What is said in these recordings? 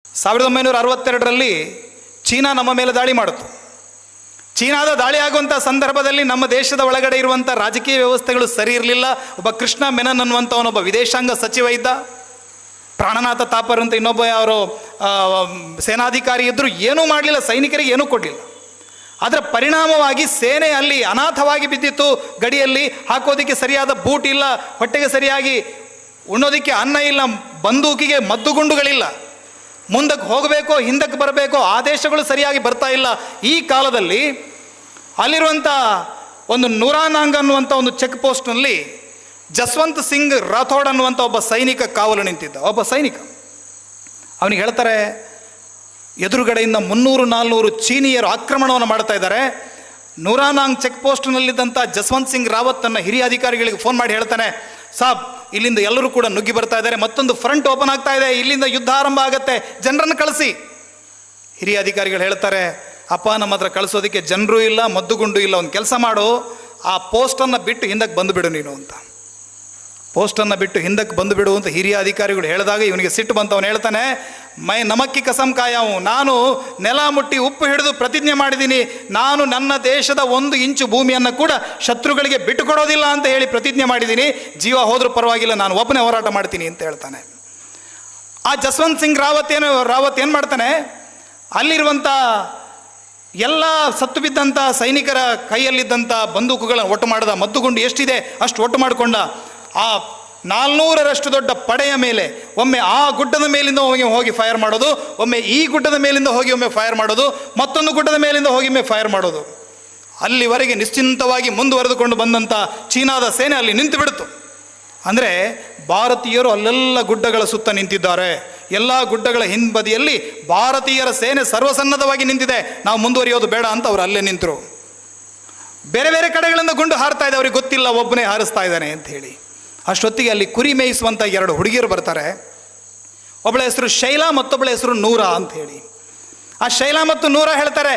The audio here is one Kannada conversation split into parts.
1962ರಲ್ಲಿ ಚೀನಾ ನಮ್ಮ ಮೇಲೆ ದಾಳಿ ಮಾಡಿತು. ಚೀನಾದ ದಾಳಿ ಆಗುವಂಥ ಸಂದರ್ಭದಲ್ಲಿ ನಮ್ಮ ದೇಶದ ಒಳಗಡೆ ಇರುವಂಥ ರಾಜಕೀಯ ವ್ಯವಸ್ಥೆಗಳು ಸರಿ ಇರಲಿಲ್ಲ. ಒಬ್ಬ ಕೃಷ್ಣ ಮೆನನ್ ಅನ್ನುವಂಥವನೊಬ್ಬ ವಿದೇಶಾಂಗ ಸಚಿವ ಇದ್ದ. ಪ್ರಾಣನಾಥ ತಾಪರ್ ಅಂತ ಇನ್ನೊಬ್ಬ ಅವರು ಸೇನಾಧಿಕಾರಿ ಇದ್ದರು. ಏನೂ ಮಾಡಲಿಲ್ಲ, ಸೈನಿಕರಿಗೆ ಏನೂ ಕೊಡಲಿಲ್ಲ. ಅದರ ಪರಿಣಾಮವಾಗಿ ಸೇನೆ ಅಲ್ಲಿ ಅನಾಥವಾಗಿ ಬಿದ್ದಿತ್ತು. ಗಡಿಯಲ್ಲಿ ಹಾಕೋದಕ್ಕೆ ಸರಿಯಾದ ಬೂಟ್ ಇಲ್ಲ, ಹೊಟ್ಟೆಗೆ ಸರಿಯಾಗಿ ಉಣ್ಣೋದಕ್ಕೆ ಅನ್ನ ಇಲ್ಲ, ಬಂದೂಕಿಗೆ ಮದ್ದುಗುಂಡುಗಳಿಲ್ಲ. ಮುಂದಕ್ಕೆ ಹೋಗಬೇಕೋ ಹಿಂದಕ್ಕೆ ಬರಬೇಕೋ ಆದೇಶಗಳು ಸರಿಯಾಗಿ ಬರ್ತಾ ಇಲ್ಲ. ಈ ಕಾಲದಲ್ಲಿ ಅಲ್ಲಿರುವಂಥ ಒಂದು ನೂರಾನಾಂಗ್ ಅನ್ನುವಂಥ ಒಂದು ಚೆಕ್ ಪೋಸ್ಟ್ನಲ್ಲಿ ಜಸ್ವಂತ್ ಸಿಂಗ್ ರಾಥೋಡ್ ಅನ್ನುವಂಥ ಒಬ್ಬ ಸೈನಿಕ ಕಾವಲು ನಿಂತಿದ್ದ. ಒಬ್ಬ ಸೈನಿಕ ಅವನಿಗೆ ಹೇಳ್ತಾರೆ, ಎದುರುಗಡೆಯಿಂದ 300-400 ಚೀನಿಯರು ಆಕ್ರಮಣವನ್ನು ಮಾಡ್ತಾ ಇದ್ದಾರೆ. ನೂರಾನಾಂಗ್ ಚೆಕ್ ಪೋಸ್ಟ್ನಲ್ಲಿದ್ದಂಥ ಜಸ್ವಂತ್ ಸಿಂಗ್ ರಾವತ್ ತನ್ನ ಹಿರಿಯ ಅಧಿಕಾರಿಗಳಿಗೆ ಫೋನ್ ಮಾಡಿ ಹೇಳ್ತಾನೆ, ಸಾಬ್ ಇಲ್ಲಿಂದ ಎಲ್ಲರೂ ಕೂಡ ನುಗ್ಗಿ ಬರ್ತಾ ಇದ್ದಾರೆ, ಮತ್ತೊಂದು ಫ್ರಂಟ್ ಓಪನ್ ಆಗ್ತಾ ಇದೆ, ಇಲ್ಲಿಂದ ಯುದ್ಧ ಆರಂಭ ಆಗುತ್ತೆ, ಜನರನ್ನು ಕಳಿಸಿ. ಹಿರಿಯ ಅಧಿಕಾರಿಗಳು ಹೇಳ್ತಾರೆ, ಅಪ್ಪ ನಮ್ಮ ಹತ್ರ ಕಳಿಸೋದಕ್ಕೆ ಜನರೂ ಇಲ್ಲ, ಮದ್ದುಗುಂಡು ಇಲ್ಲ, ಒಂದು ಕೆಲಸ ಮಾಡು, ಆ ಪೋಸ್ಟನ್ನು ಬಿಟ್ಟು ಹಿಂದಕ್ಕೆ ಬಂದುಬಿಡು ನೀನು ಅಂತ. ಪೋಸ್ಟನ್ನು ಬಿಟ್ಟು ಹಿಂದಕ್ಕೆ ಬಂದುಬಿಡು ಅಂತ ಹಿರಿಯ ಅಧಿಕಾರಿಗಳು ಹೇಳಿದಾಗ ಇವನಿಗೆ ಸಿಟ್ಟು ಬಂತು. ಅವನು ಹೇಳ್ತಾನೆ, ಮೈ ನಮಕ್ಕಿ ಕಸಂ ಕಾಯವು, ನಾನು ನೆಲ ಮುಟ್ಟಿ ಉಪ್ಪು ಹಿಡಿದು ಪ್ರತಿಜ್ಞೆ ಮಾಡಿದ್ದೀನಿ, ನಾನು ನನ್ನ ದೇಶದ 1 ಇಂಚು ಭೂಮಿಯನ್ನು ಕೂಡ ಶತ್ರುಗಳಿಗೆ ಬಿಟ್ಟುಕೊಡೋದಿಲ್ಲ ಅಂತ ಹೇಳಿ ಪ್ರತಿಜ್ಞೆ ಮಾಡಿದ್ದೀನಿ, ಜೀವ ಹೋದ್ರೂ ಪರವಾಗಿಲ್ಲ, ನಾನು ಒಬ್ಬನೇ ಹೋರಾಟ ಮಾಡ್ತೀನಿ ಅಂತ ಹೇಳ್ತಾನೆ. ಆ ಜಸ್ವಂತ್ ಸಿಂಗ್ ರಾವತ್ ಏನು ಮಾಡ್ತಾನೆ, ಅಲ್ಲಿರುವಂಥ ಎಲ್ಲ ಸತ್ತು ಬಿದ್ದಂಥ ಸೈನಿಕರ ಕೈಯಲ್ಲಿದ್ದಂಥ ಬಂದೂಕುಗಳನ್ನು ಒಟ್ಟು ಮಾಡಿದ, ಮದ್ದುಗುಂಡು ಎಷ್ಟಿದೆ ಅಷ್ಟು ಒಟ್ಟು ಮಾಡಿಕೊಂಡ. ಆ 400ರಷ್ಟು ದೊಡ್ಡ ಪಡೆಯ ಮೇಲೆ ಒಮ್ಮೆ ಆ ಗುಡ್ಡದ ಮೇಲಿಂದ ಹೋಗಿ ಫೈರ್ ಮಾಡೋದು, ಒಮ್ಮೆ ಈ ಗುಡ್ಡದ ಮೇಲಿಂದ ಹೋಗಿ ಒಮ್ಮೆ ಫೈರ್ ಮಾಡೋದು, ಮತ್ತೊಂದು ಗುಡ್ಡದ ಮೇಲಿಂದ ಹೋಗಿ ಒಮ್ಮೆ ಫೈರ್ ಮಾಡೋದು. ಅಲ್ಲಿವರೆಗೆ ನಿಶ್ಚಿಂತವಾಗಿ ಮುಂದುವರೆದುಕೊಂಡು ಬಂದಂಥ ಚೀನಾದ ಸೇನೆ ಅಲ್ಲಿ ನಿಂತು ಬಿಡ್ತು. ಅಂದರೆ ಭಾರತೀಯರು ಅಲ್ಲೆಲ್ಲ ಗುಡ್ಡಗಳ ಸುತ್ತ ನಿಂತಿದ್ದಾರೆ. ಎಲ್ಲ ಗುಡ್ಡಗಳ ಹಿಂಬದಿಯಲ್ಲಿ ಭಾರತೀಯರ ಸೇನೆ ಸರ್ವಸನ್ನದ್ಧವಾಗಿ ನಿಂತಿದೆ. ನಾವು ಮುಂದುವರಿಯೋದು ಬೇಡ ಅಂತ ಅವರು ಅಲ್ಲೇ ನಿಂತರು. ಬೇರೆ ಬೇರೆ ಕಡೆಗಳಿಂದ ಗುಂಡು ಹಾರ್ತಾ ಇದೆ, ಅವ್ರಿಗೆ ಗೊತ್ತಿಲ್ಲ ಒಬ್ಬನೇ ಹಾರಿಸ್ತಾ ಇದ್ದಾನೆ ಅಂತ ಹೇಳಿ. ಅಷ್ಟೊತ್ತಿಗೆ ಅಲ್ಲಿ ಕುರಿ ಮೇಯಿಸುವಂಥ 2 ಹುಡುಗಿಯರು ಬರ್ತಾರೆ. ಒಬ್ಬಳ ಹೆಸರು ಶೈಲಾ, ಮತ್ತೊಬ್ಬಳ ಹೆಸರು ನೂರಾ ಅಂತ ಹೇಳಿ. ಆ ಶೈಲಾ ಮತ್ತು ನೂರಾ ಹೇಳ್ತಾರೆ,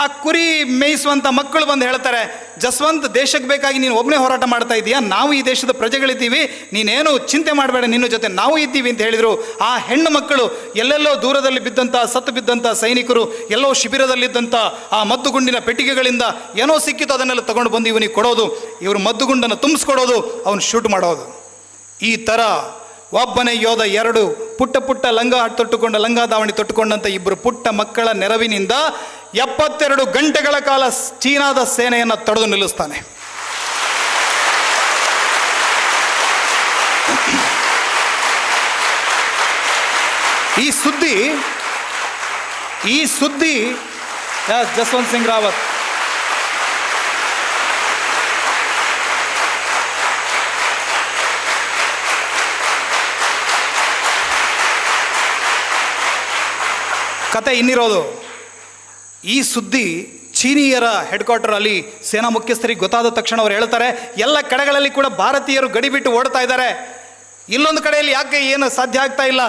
ಆ ಕುರಿ ಮೇಯಿಸುವಂಥ ಮಕ್ಕಳು ಬಂದು ಹೇಳ್ತಾರೆ, ಜಸ್ವಂತ್ ದೇಶಕ್ಕೆ ಬೇಕಾಗಿ ನೀನು ಒಬ್ಬನೇ ಹೋರಾಟ ಮಾಡ್ತಾ ಇದೀಯಾ, ನಾವು ಈ ದೇಶದ ಪ್ರಜೆಗಳಿದ್ದೀವಿ, ನೀನೇನು ಚಿಂತೆ ಮಾಡಬೇಡ, ನಿನ್ನ ಜೊತೆ ನಾವು ಇದ್ದೀವಿ ಅಂತ ಹೇಳಿದರು. ಆ ಹೆಣ್ಣು ಮಕ್ಕಳು ಎಲ್ಲೆಲ್ಲೋ ದೂರದಲ್ಲಿ ಬಿದ್ದಂಥ ಸತ್ತು ಬಿದ್ದಂಥ ಸೈನಿಕರು, ಎಲ್ಲೋ ಶಿಬಿರದಲ್ಲಿದ್ದಂಥ ಆ ಮದ್ದುಗುಂಡಿನ ಪೆಟ್ಟಿಗೆಗಳಿಂದ ಏನೋ ಸಿಕ್ಕಿತು ಅದನ್ನೆಲ್ಲ ತಗೊಂಡು ಬಂದು ಇವನಿಗೆ ಕೊಡೋದು, ಇವರು ಮದ್ದುಗುಂಡನ್ನು ತುಂಬಿಸ್ಕೊಡೋದು, ಅವನು ಶೂಟ್ ಮಾಡೋದು. ಈ ಥರ ಒಬ್ಬನೇ ಯೋಧ 2 ಪುಟ್ಟ ಲಂಗ ದಾವಣಿ ತೊಟ್ಟುಕೊಂಡಂಥ 2 ಪುಟ್ಟ ಮಕ್ಕಳ ನೆರವಿನಿಂದ 72 ಗಂಟೆಗಳ ಕಾಲ ಚೀನಾದ ಸೇನೆಯನ್ನು ತಡೆದು ನಿಲ್ಲಿಸ್ತಾನೆ. ಈ ಸುದ್ದಿ ಜಸ್ವಂತ್ ಸಿಂಗ್ ರಾವತ್ ಕತೆ ಇನ್ನಿರೋದು. ಈ ಸುದ್ದಿ ಚೀನಿಯರ ಹೆಡ್ ಕ್ವಾರ್ಟರ್ ಅಲ್ಲಿ ಸೇನಾ ಮುಖ್ಯಸ್ಥರಿಗೆ ಗೊತ್ತಾದ ತಕ್ಷಣ ಅವರು ಹೇಳ್ತಾರೆ, ಎಲ್ಲ ಕಡೆಗಳಲ್ಲಿ ಕೂಡ ಭಾರತೀಯರು ಗಡಿ ಬಿಟ್ಟು ಓಡ್ತಾ ಇದ್ದಾರೆ, ಇಲ್ಲೊಂದು ಕಡೆಯಲ್ಲಿ ಯಾಕೆ ಏನು ಸಾಧ್ಯ ಆಗ್ತಾ ಇಲ್ಲ,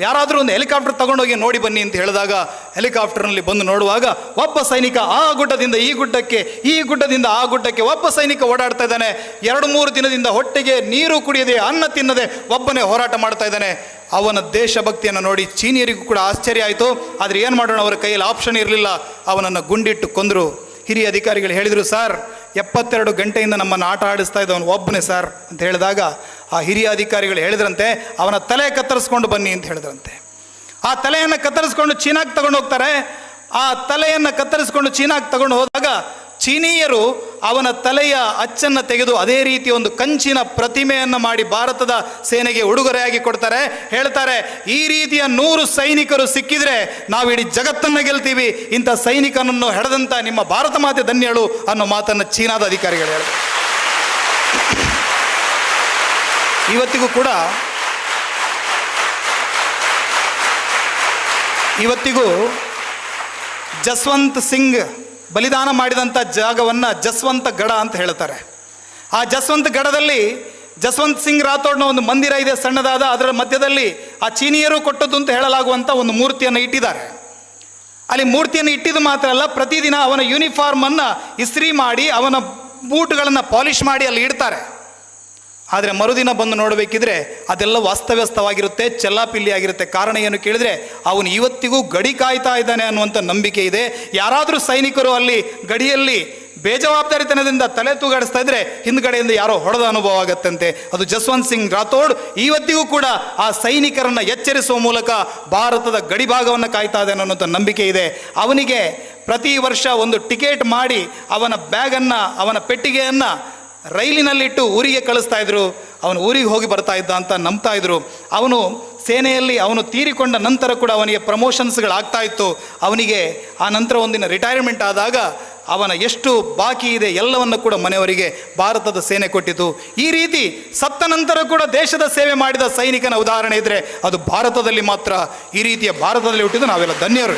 ಯಾರಾದರೂ ಒಂದು ಹೆಲಿಕಾಪ್ಟರ್ ತಗೊಂಡೋಗಿ ನೋಡಿ ಬನ್ನಿ ಅಂತ ಹೇಳಿದಾಗ ಹೆಲಿಕಾಪ್ಟರ್ನಲ್ಲಿ ಬಂದು ನೋಡುವಾಗ ಒಬ್ಬ ಸೈನಿಕ ಆ ಗುಡ್ಡದಿಂದ ಈ ಗುಡ್ಡಕ್ಕೆ, ಈ ಗುಡ್ಡದಿಂದ ಆ ಗುಡ್ಡಕ್ಕೆ ಒಬ್ಬ ಸೈನಿಕ ಓಡಾಡ್ತಾ ಇದ್ದಾನೆ. 2-3 ದಿನದಿಂದ ಹೊಟ್ಟೆಗೆ ನೀರು ಕುಡಿಯದೆ ಅನ್ನ ತಿನ್ನದೆ ಒಬ್ಬನೇ ಹೋರಾಟ ಮಾಡ್ತಾ ಇದ್ದಾನೆ. ಅವನ ದೇಶಭಕ್ತಿಯನ್ನು ನೋಡಿ ಚೀನಿಯರಿಗೂ ಕೂಡ ಆಶ್ಚರ್ಯ ಆಯಿತು. ಆದರೆ ಏನು ಮಾಡೋಣ, ಅವರ ಕೈಯಲ್ಲಿ ಆಪ್ಷನ್ ಇರಲಿಲ್ಲ, ಅವನನ್ನು ಗುಂಡಿಟ್ಟು ಕೊಂದರು. ಹಿರಿಯ ಅಧಿಕಾರಿಗಳು ಹೇಳಿದರು, ಸರ್ 72 ಗಂಟೆಯಿಂದ ನಮ್ಮನ್ನು ಆಟ ಆಡಿಸ್ತಾ ಇದ್ದವನು ಒಬ್ಬನೇ ಸರ್ ಅಂತ ಹೇಳಿದಾಗ ಆ ಹಿರಿಯ ಅಧಿಕಾರಿಗಳು ಹೇಳಿದ್ರಂತೆ, ಅವನ ತಲೆ ಕತ್ತರಿಸ್ಕೊಂಡು ಬನ್ನಿ ಅಂತ ಹೇಳಿದ್ರಂತೆ. ಆ ತಲೆಯನ್ನು ಕತ್ತರಿಸ್ಕೊಂಡು ಚೀನಾಕ್ಕೆ ತಗೊಂಡು ಹೋಗ್ತಾರೆ. ಆ ತಲೆಯನ್ನು ಕತ್ತರಿಸ್ಕೊಂಡು ಚೀನಾಕ್ಕೆ ತಗೊಂಡು ಹೋದಾಗ ಚೀನೀಯರು ಅವನ ತಲೆಯ ಅಚ್ಚನ್ನು ತೆಗೆದು ಅದೇ ರೀತಿ ಒಂದು ಕಂಚಿನ ಪ್ರತಿಮೆಯನ್ನು ಮಾಡಿ ಭಾರತದ ಸೇನೆಗೆ ಉಡುಗೊರೆಯಾಗಿ ಕೊಡ್ತಾರೆ. ಹೇಳ್ತಾರೆ, ಈ ರೀತಿಯ 100 ಸೈನಿಕರು ಸಿಕ್ಕಿದ್ರೆ ನಾವು ಇಡೀ ಜಗತ್ತನ್ನು ಗೆಲ್ತೀವಿ, ಇಂಥ ಸೈನಿಕನನ್ನು ಹೆಡೆದಂಥ ನಿಮ್ಮ ಭಾರತ ಮಾತೆ ಧನ್ಯಳು ಅನ್ನೋ ಮಾತನ್ನು ಚೀನಾದ ಅಧಿಕಾರಿಗಳು ಹೇಳಿದರು. ಇವತ್ತಿಗೂ ಜಸ್ವಂತ್ ಸಿಂಗ್ ಬಲಿದಾನ ಮಾಡಿದಂಥ ಜಾಗವನ್ನು ಜಸ್ವಂತ ಗಢ ಅಂತ ಹೇಳ್ತಾರೆ. ಆ ಜಸ್ವಂತ್ ಗಢದಲ್ಲಿ ಜಸ್ವಂತ್ ಸಿಂಗ್ ರಾಥೋಡ್ನ ಒಂದು ಮಂದಿರ ಇದೆ ಸಣ್ಣದಾದ. ಅದರ ಮಧ್ಯದಲ್ಲಿ ಆ ಚೀನಿಯರು ಕೊಟ್ಟದ್ದು ಅಂತ ಹೇಳಲಾಗುವಂಥ ಒಂದು ಮೂರ್ತಿಯನ್ನು ಇಟ್ಟಿದ್ದಾರೆ. ಅಲ್ಲಿ ಮೂರ್ತಿಯನ್ನು ಇಟ್ಟಿದ್ದು ಮಾತ್ರ ಅಲ್ಲ, ಪ್ರತಿದಿನ ಅವನ ಯೂನಿಫಾರ್ಮನ್ನು ಇಸ್ತ್ರಿ ಮಾಡಿ ಅವನ ಬೂಟ್ಗಳನ್ನು ಪಾಲಿಷ್ ಮಾಡಿ ಅಲ್ಲಿ ಇಡ್ತಾರೆ. ಆದರೆ ಮರುದಿನ ಬಂದು ನೋಡಬೇಕಿದ್ರೆ ಅದೆಲ್ಲ ವಾಸ್ತವ್ಯಸ್ತವಾಗಿರುತ್ತೆ, ಚೆಲ್ಲಾಪಿಲ್ಲಿ ಆಗಿರುತ್ತೆ. ಕಾರಣ ಏನು ಕೇಳಿದರೆ ಅವನು ಇವತ್ತಿಗೂ ಗಡಿ ಕಾಯ್ತಾ ಇದ್ದಾನೆ ಅನ್ನುವಂಥ ನಂಬಿಕೆ ಇದೆ. ಯಾರಾದರೂ ಸೈನಿಕರು ಅಲ್ಲಿ ಗಡಿಯಲ್ಲಿ ಬೇಜವಾಬ್ದಾರಿತನದಿಂದ ತಲೆ ತೂಗಾಡಿಸ್ತಾ ಇದ್ರೆ ಹಿಂದ್ಗಡೆಯಿಂದ ಯಾರೋ ಹೊಡೆದ ಅನುಭವ ಆಗತ್ತಂತೆ. ಅದು ಜಸ್ವಂತ್ ಸಿಂಗ್ ರಾಥೋಡ್ ಇವತ್ತಿಗೂ ಕೂಡ ಆ ಸೈನಿಕರನ್ನು ಎಚ್ಚರಿಸುವ ಮೂಲಕ ಭಾರತದ ಗಡಿ ಭಾಗವನ್ನು ಕಾಯ್ತಾ ಇದ್ದಾನೆ ಅನ್ನೋಂಥ ನಂಬಿಕೆ ಇದೆ. ಅವನಿಗೆ ಪ್ರತಿ ವರ್ಷ ಒಂದು ಟಿಕೆಟ್ ಮಾಡಿ ಅವನ ಬ್ಯಾಗನ್ನು, ಅವನ ಪೆಟ್ಟಿಗೆಯನ್ನು ರೈಲಿನಲ್ಲಿಟ್ಟು ಊರಿಗೆ ಕಳಿಸ್ತಾ ಇದ್ರು. ಅವನು ಊರಿಗೆ ಹೋಗಿ ಬರ್ತಾ ಇದ್ದ ಅಂತ ನಂಬ್ತಾ ಇದ್ರು. ಅವನು ಸೇನೆಯಲ್ಲಿ ಅವನು ತೀರಿಕೊಂಡ ನಂತರ ಕೂಡ ಅವನಿಗೆ ಪ್ರಮೋಷನ್ಸ್ಗಳಾಗ್ತಾ ಇತ್ತು. ಅವನಿಗೆ ಆ ನಂತರ ಒಂದಿನ ರಿಟೈರ್ಮೆಂಟ್ ಆದಾಗ ಅವನ ಎಷ್ಟು ಬಾಕಿ ಇದೆ ಎಲ್ಲವನ್ನು ಕೂಡ ಮನೆಯವರಿಗೆ ಭಾರತದ ಸೇನೆ ಕೊಟ್ಟಿತು. ಈ ರೀತಿ ಸತ್ತ ನಂತರ ಕೂಡ ದೇಶದ ಸೇವೆ ಮಾಡಿದ ಸೈನಿಕನ ಉದಾಹರಣೆ ಇದ್ದರೆ ಅದು ಭಾರತದಲ್ಲಿ ಮಾತ್ರ. ಈ ರೀತಿಯ ಭಾರತದಲ್ಲಿ ಹುಟ್ಟಿದ ನಾವೆಲ್ಲ ಧನ್ಯರು.